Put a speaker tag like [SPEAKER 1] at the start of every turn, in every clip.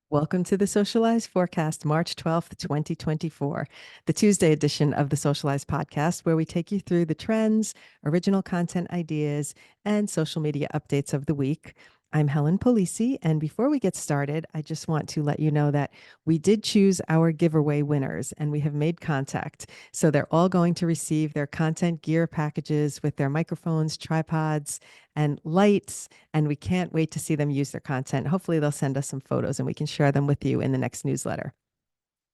[SPEAKER 1] Welcome to the Socialize forecast, March 12th, 2024, the Tuesday edition of the Socialize podcast, where we take you through the trends, original content ideas, and social media updates of the week. I'm Helen Polisi, and before we get started, I just want to let you know that we did choose our giveaway winners and we have made contact. So they're all going to receive their content gear packages with their microphones, tripods, and lights, and we can't wait to see them use their content. Hopefully they'll send us some photos and we can share them with you in the next newsletter.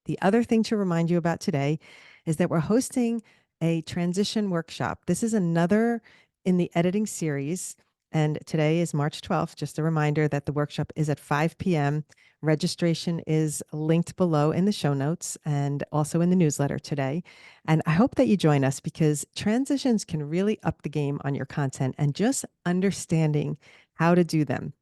[SPEAKER 1] The other thing to remind you about today is that we're hosting a transition workshop. This is another in the editing series, and today is March 12th. Just a reminder that the workshop is at 5 p.m. Registration is linked below in the show notes and also in the newsletter today. And I hope that you join us because transitions can really up the game on your content, and just understanding how to do them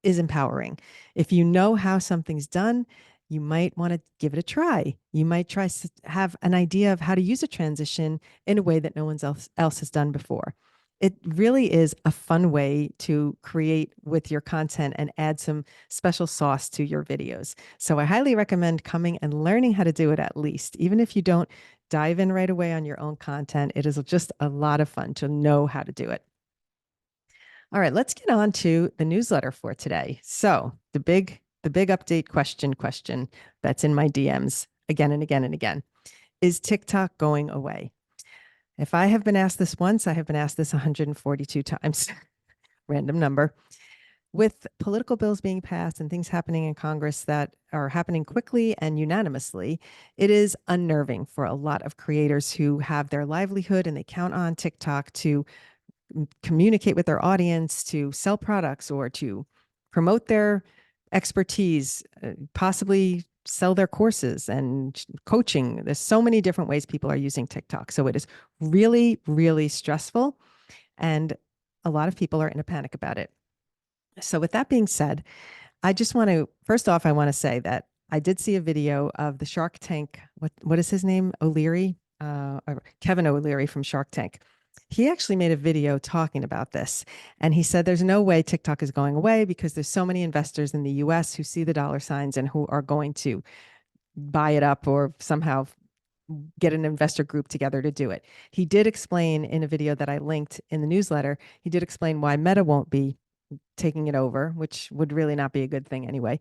[SPEAKER 1] is empowering. If you know how something's done, you might want to give it a try. You might try to have an idea of how to use a transition in a way that no one else has done before. It really is a fun way to create with your content and add some special sauce to your videos. So I highly recommend coming and learning how to do it at least. Even if you don't dive in right away on your own content, it is just a lot of fun to know how to do it. All right, let's get on to the newsletter for today. So the big update question that's in my DMs again and again and again. Is TikTok going away? If I have been asked this once, I have been asked this 142 times. Random number. With political bills being passed and things happening in Congress that are happening quickly and unanimously, it is unnerving for a lot of creators who have their livelihood and they count on TikTok to communicate with their audience, to sell products, or to promote their expertise, possibly sell their courses and coaching. There's so many different ways people are using TikTok. So it is really, really stressful. And a lot of people are in a panic about it. So with that being said, I just want to, first off, I want to say that I did see a video of the Shark Tank. What is his name? O'Leary, Kevin O'Leary from Shark Tank. He actually made a video talking about this. And he said there's no way TikTok is going away because there's so many investors in the US who see the dollar signs and who are going to buy it up or somehow get an investor group together to do it. He did explain in a video that I linked in the newsletter, he did explain why Meta won't be taking it over, which would really not be a good thing anyway.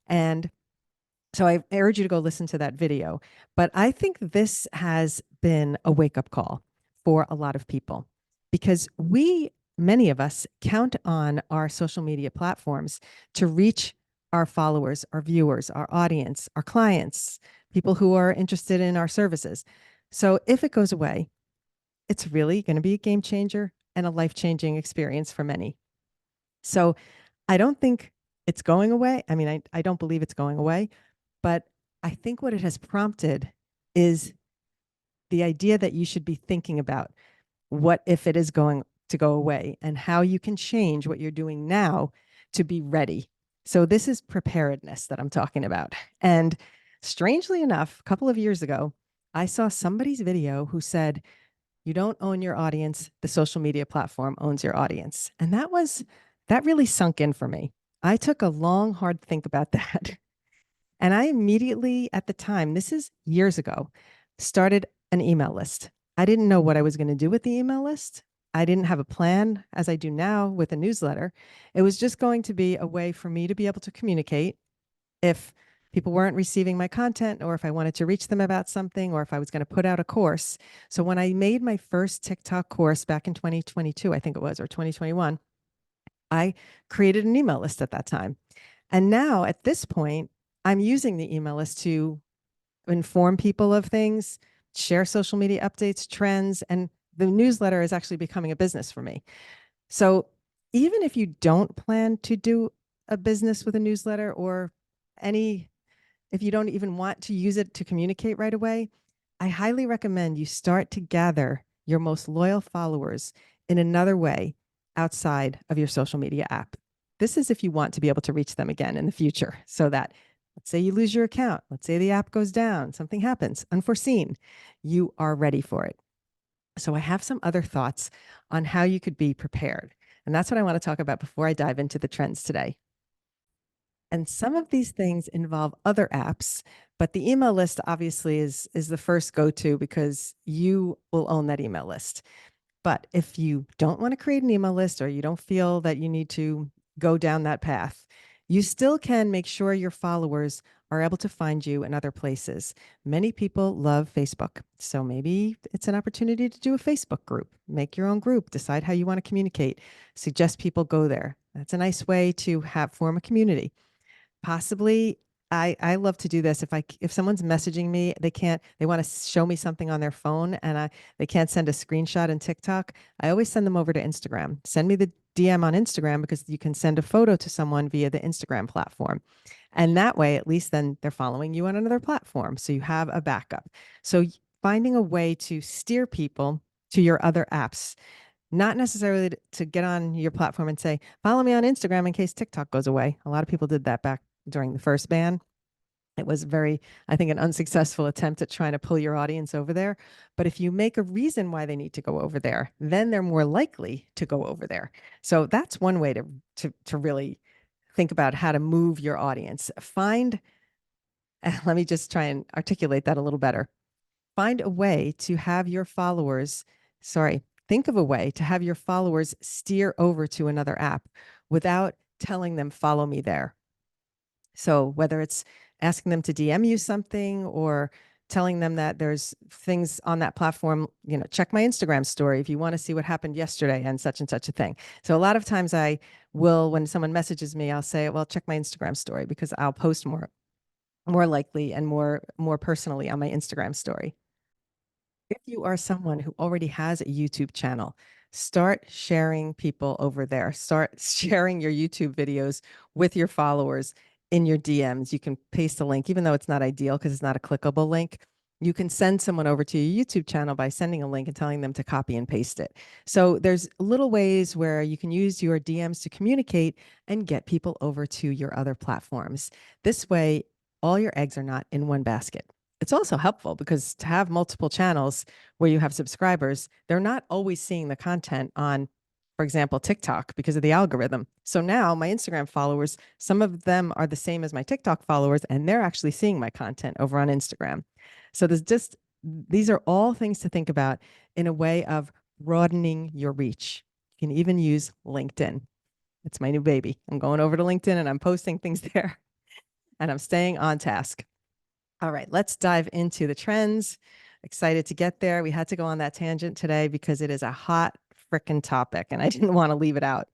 [SPEAKER 1] And so I urge you to go listen to that video. But I think this has been a wake-up call for a lot of people because many of us count on our social media platforms to reach our followers, our viewers, our audience, our clients, people who are interested in our services. So if it goes away, it's really going to be a game changer and a life-changing experience for many. So I don't think it's going away. I mean, I don't believe it's going away, but I think what it has prompted is the idea that you should be thinking about what if it is going to go away and how you can change what you're doing now to be ready. So this is preparedness that I'm talking about. And strangely enough, a couple of years ago, I saw somebody's video who said, you don't own your audience, the social media platform owns your audience. And that really sunk in for me. I took a long, hard think about that. And I immediately, at the time, this is years ago, started an email list. I didn't know what I was going to do with the email list. I didn't have a plan as I do now with a newsletter. It was just going to be a way for me to be able to communicate if people weren't receiving my content or if I wanted to reach them about something or if I was going to put out a course. So when I made my first TikTok course back in 2022, I think it was, or 2021, I created an email list at that time. And now at this point, I'm using the email list to inform people of things, share social media updates, trends, and the newsletter is actually becoming a business for me. So even if you don't plan to do a business with a newsletter or if you don't even want to use it to communicate right away, I highly recommend you start to gather your most loyal followers in another way outside of your social media app. This is if you want to be able to reach them again in the future so that let's say you lose your account. Let's say the app goes down. Something happens unforeseen. You are ready for it. So I have some other thoughts on how you could be prepared. And that's what I want to talk about before I dive into the trends today. And some of these things involve other apps, but the email list obviously is the first go-to because you will own that email list. But if you don't want to create an email list or you don't feel that you need to go down that path, you still can make sure your followers are able to find you in other places. Many people love Facebook. So maybe it's an opportunity to do a Facebook group, make your own group, decide how you want to communicate, suggest people go there. That's a nice way to have form a community. Possibly, I love to do this. If someone's messaging me, they want to show me something on their phone and they can't send a screenshot in TikTok, I always send them over to Instagram. Send me the DM on Instagram because you can send a photo to someone via the Instagram platform. And that way, at least then they're following you on another platform. So you have a backup. So finding a way to steer people to your other apps, not necessarily to get on your platform and say, follow me on Instagram in case TikTok goes away. A lot of people did that back during the first ban. It was very, I think, an unsuccessful attempt at trying to pull your audience over there. But if you make a reason why they need to go over there, then they're more likely to go over there. So that's one way to really think about how to move your audience. Let me just try and articulate that a little better. Find a way to have your followers, sorry, think of a way to have your followers steer over to another app without telling them, follow me there. So whether it's asking them to DM you something or telling them that there's things on that platform, check my Instagram story if you want to see what happened yesterday and such a thing. So a lot of times I will, when someone messages me, I'll say, well, check my Instagram story because I'll post more likely and more personally on my Instagram story. If you are someone who already has a YouTube channel, start sharing people over there. Start sharing your YouTube videos with your followers in your DMs. You can paste a link, even though it's not ideal because it's not a clickable link. You can send someone over to your YouTube channel by sending a link and telling them to copy and paste it. So there's little ways where you can use your DMs to communicate and get people over to your other platforms. This way, all your eggs are not in one basket. It's also helpful because to have multiple channels where you have subscribers, they're not always seeing the content on, for example, TikTok because of the algorithm. So now my Instagram followers, some of them are the same as my TikTok followers, and they're actually seeing my content over on Instagram. So these are all things to think about in a way of broadening your reach. You can even use LinkedIn. It's my new baby. I'm going over to LinkedIn and I'm posting things there and I'm staying on task. All right, let's dive into the trends. Excited to get there. We had to go on that tangent today because it is a hot frickin' topic and I didn't want to leave it out.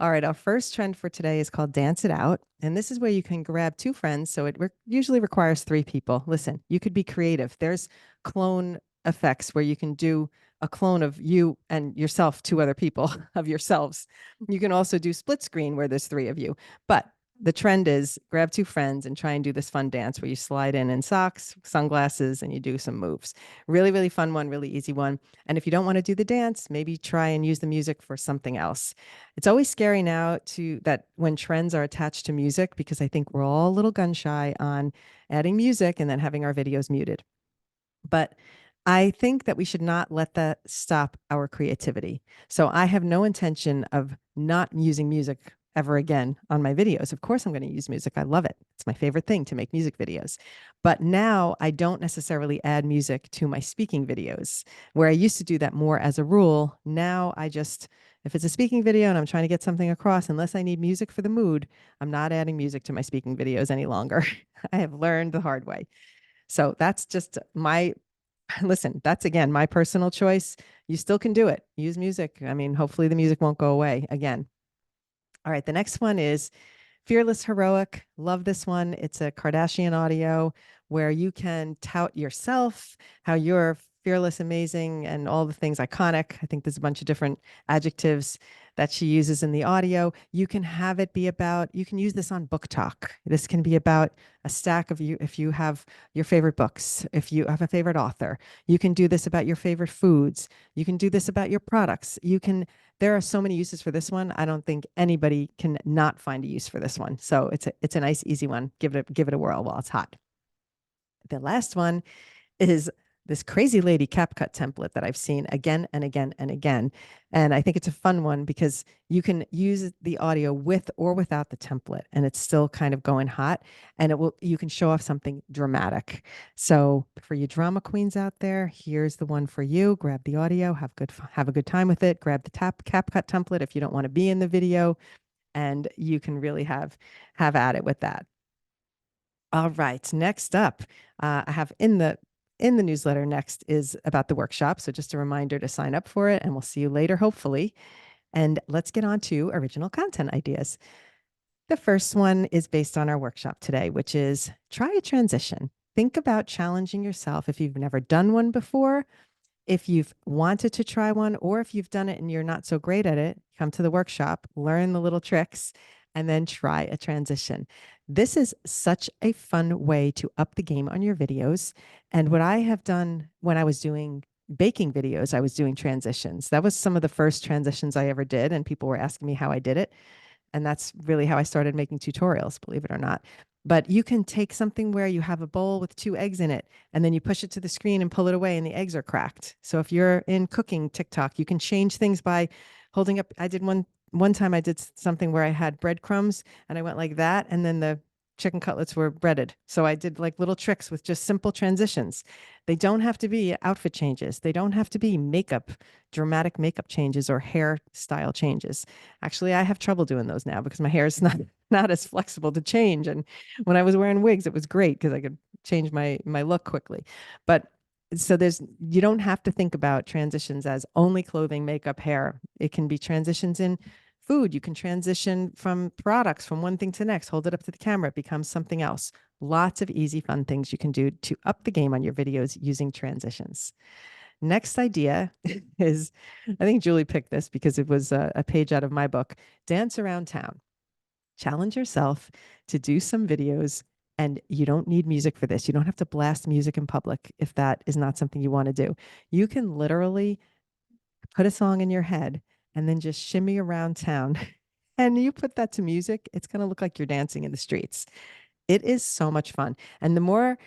[SPEAKER 1] All right, our first trend for today is called Dance It Out. And this is where you can grab two friends. So it usually requires three people. Listen, you could be creative. There's clone effects where you can do a clone of you and yourself, two other people of yourselves. You can also do split screen where there's three of you. But the trend is grab two friends and try and do this fun dance where you slide in socks, sunglasses, and you do some moves. Really, really fun one, really easy one. And if you don't want to do the dance, maybe try and use the music for something else. It's always scary now that when trends are attached to music, because I think we're all a little gun shy on adding music and then having our videos muted. But I think that we should not let that stop our creativity. So I have no intention of not using music ever again on my videos. Of course, I'm going to use music. I love it. It's my favorite thing to make music videos. But now I don't necessarily add music to my speaking videos, where I used to do that more as a rule. Now if it's a speaking video and I'm trying to get something across, unless I need music for the mood, I'm not adding music to my speaking videos any longer. I have learned the hard way. So that's just listen, that's again, my personal choice. You still can do it. Use music. I mean, hopefully the music won't go away again. All right, the next one is Fearless Heroic. Love this one. It's a Kardashian audio where you can tout yourself, how you're fearless, amazing, and all the things iconic. I think there's a bunch of different adjectives that she uses in the audio. You can have it be about, you can use this on Book Talk. This can be about a stack of you, if you have your favorite books, if you have a favorite author. You can do this about your favorite foods. You can do this about your products. There are so many uses for this one. I don't think anybody can not find a use for this one. So it's a nice, easy one. Give it a whirl while it's hot. The last one is this crazy lady CapCut template that I've seen again and again and again. And I think it's a fun one because you can use the audio with or without the template and it's still kind of going hot, and you can show off something dramatic. So for you drama queens out there, here's the one for you. Grab the audio, have a good time with it. Grab the CapCut template if you don't want to be in the video, and you can really have at it with that. All right. Next up, I have in the newsletter next is about the workshop. So just a reminder to sign up for it, and we'll see you later, hopefully. And let's get on to original content ideas. The first one is based on our workshop today, which is try a transition. Think about challenging yourself if you've never done one before. If you've wanted to try one, or if you've done it and you're not so great at it, come to the workshop, learn the little tricks, and then try a transition. This is such a fun way to up the game on your videos. And what I have done when I was doing baking videos, I was doing transitions. That was some of the first transitions I ever did, and people were asking me how I did it. And that's really how I started making tutorials, believe it or not. But you can take something where you have a bowl with 2 eggs in it, and then you push it to the screen and pull it away, and the eggs are cracked. So if you're in cooking TikTok, you can change things by holding up. I did one time I did something where I had breadcrumbs and I went like that, and then the chicken cutlets were breaded. So I did like little tricks with just simple transitions. They don't have to be outfit changes. They don't have to be dramatic makeup changes or hairstyle changes. Actually, I have trouble doing those now because my hair is not as flexible to change. And when I was wearing wigs, it was great because I could change my look quickly. But so you don't have to think about transitions as only clothing, makeup, hair. It can be transitions in food. You can transition from products from one thing to the next, hold it up to the camera, it becomes something else. Lots of easy, fun things you can do to up the game on your videos using transitions. Next idea is, I think Julie picked this because it was a page out of my book, Dance Around Town. Challenge yourself to do some videos, and you don't need music for this. You don't have to blast music in public if that is not something you want to do. You can literally put a song in your head and then just shimmy around town. And you put that to music, it's going to look like you're dancing in the streets. It is so much fun. And the more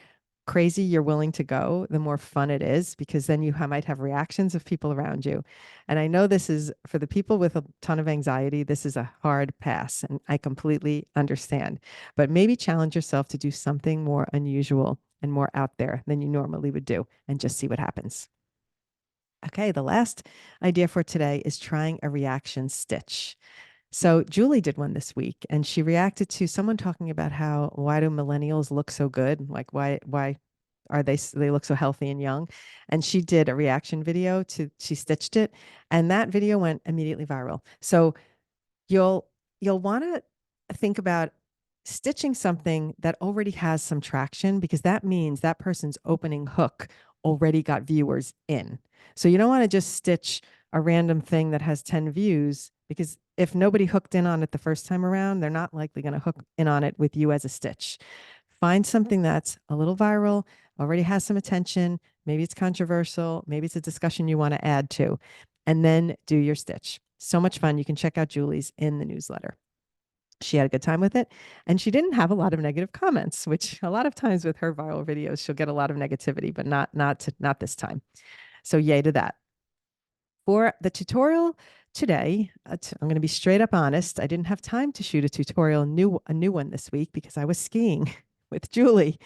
[SPEAKER 1] crazy you're willing to go, the more fun it is, because then you might have reactions of people around you. And I know this is for the people with a ton of anxiety, this is a hard pass, and I completely understand. But maybe challenge yourself to do something more unusual and more out there than you normally would do, and just see what happens. Okay, the last idea for today is trying a reaction stitch. So Julie did one this week, and she reacted to someone talking about why do millennials look so good? Like why are they look so healthy and young? And she did a reaction video she stitched it, and that video went immediately viral. So you'll want to think about stitching something that already has some traction, because that means that person's opening hook already got viewers in. So you don't want to just stitch a random thing that has 10 views, because if nobody hooked in on it the first time around, they're not likely going to hook in on it with you as a stitch. Find something that's a little viral, already has some attention. Maybe it's controversial. Maybe it's a discussion you want to add to, and then do your stitch. So much fun. You can check out Julie's in the newsletter. She had a good time with it, and she didn't have a lot of negative comments, which a lot of times with her viral videos, she'll get a lot of negativity, but not this time. So yay to that. For the tutorial today, I'm going to be straight up honest. I didn't have time to shoot a tutorial, a new one this week, because I was skiing with Julie.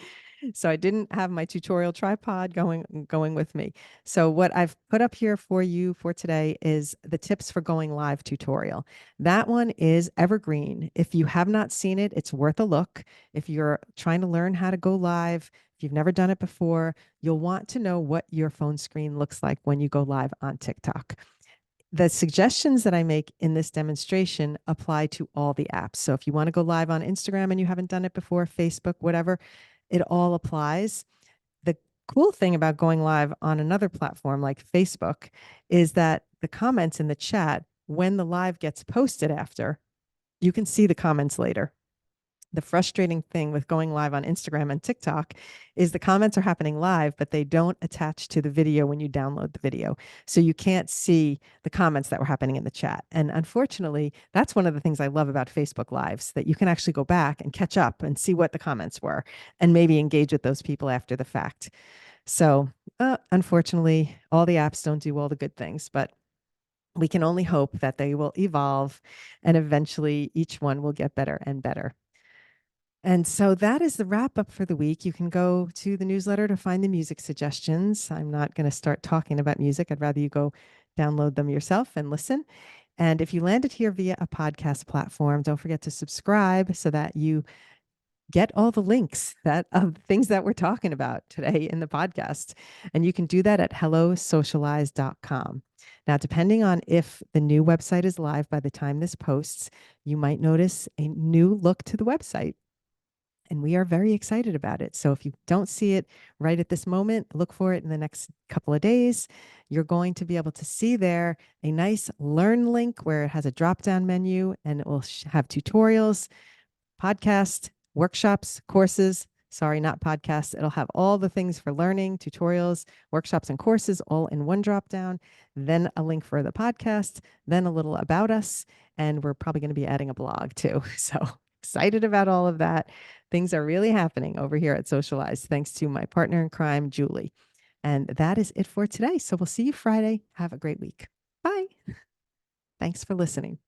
[SPEAKER 1] So I didn't have my tutorial tripod going with me. So what I've put up here for you for today is the tips for going live tutorial. That one is evergreen. If you have not seen it, it's worth a look. If you're trying to learn how to go live, if you've never done it before, you'll want to know what your phone screen looks like when you go live on TikTok. The suggestions that I make in this demonstration apply to all the apps. So if you want to go live on Instagram and you haven't done it before, Facebook, whatever, it all applies. The cool thing about going live on another platform like Facebook is that the comments in the chat, when the live gets posted after, you can see the comments later. The frustrating thing with going live on Instagram and TikTok is the comments are happening live, but they don't attach to the video when you download the video. So you can't see the comments that were happening in the chat. And unfortunately, that's one of the things I love about Facebook Lives, that you can actually go back and catch up and see what the comments were and maybe engage with those people after the fact. So Unfortunately, all the apps don't do all the good things, but we can only hope that they will evolve and eventually each one will get better and better. And so that is the wrap up for the week. You can go to the newsletter to find the music suggestions. I'm not going to start talking about music. I'd rather you go download them yourself and listen. And if you landed here via a podcast platform, don't forget to subscribe so that you get all the links that of things that we're talking about today in the podcast. And you can do that at hellosocialize.com. Now, depending on if the new website is live by the time this posts, you might notice a new look to the website. And we are very excited about it. So if you don't see it right at this moment, look for it in the next couple of days. You're going to be able to see there a nice learn link where it has a drop down menu and it will have tutorials, podcast, workshops, courses. Sorry, not podcasts. It'll have all the things for learning, tutorials, workshops, and courses all in one drop down. Then a link for the podcast, then a little about us. And we're probably going to be adding a blog too. So excited about all of that. Things are really happening over here at Socialize, thanks to my partner in crime, Julie. And that is it for today. So we'll see you Friday. Have a great week. Bye. Thanks for listening.